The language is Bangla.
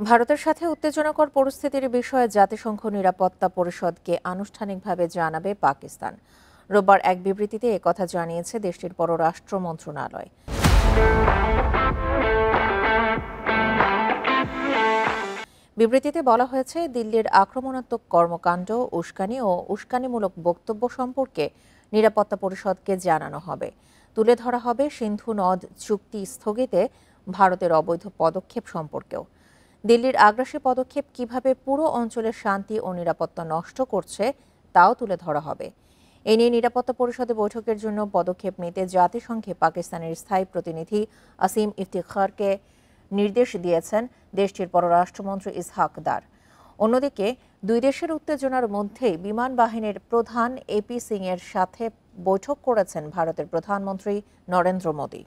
ভারতের সাথে উত্তেজনাকর পরিস্থিতির বিষয়ে জাতিসংঘ নিরাপত্তা পরিষদকে আনুষ্ঠানিকভাবে জানাবে পাকিস্তান। রোববার এক বিবৃতিতে একথা জানিয়েছে দেশটির পররাষ্ট্র মন্ত্রণালয়। বিবৃতিতে বলা হয়েছে, দিল্লির আক্রমণাত্মক কর্মকাণ্ড, উস্কানি ও উস্কানিমূলক বক্তব্য সম্পর্কে নিরাপত্তা পরিষদকে জানানো হবে। তুলে ধরা হবে সিন্ধু নদ চুক্তি স্থগিতে ভারতের অবৈধ পদক্ষেপ সম্পর্কেও। দিল্লির আগ্রাসী পদক্ষেপ কিভাবে পুরো অঞ্চলের শান্তি ও নিরাপত্তা নষ্ট করছে তাও তুলে ধরা হবে। এ নিয়ে নিরাপত্তা পরিষদে বৈঠকের জন্য পদক্ষেপ নিতে জাতিসংঘে পাকিস্তানের স্থায়ী প্রতিনিধি আসিম ইফতিখারকে নির্দেশ দিয়েছেন দেশটির পররাষ্ট্রমন্ত্রী ইসহাক দার। অন্যদিকে দুই দেশের উত্তেজনার মধ্যেই বিমান বাহিনীর প্রধান এপি সিং এর সাথে বৈঠক করেছেন ভারতের প্রধানমন্ত্রী নরেন্দ্র মোদী।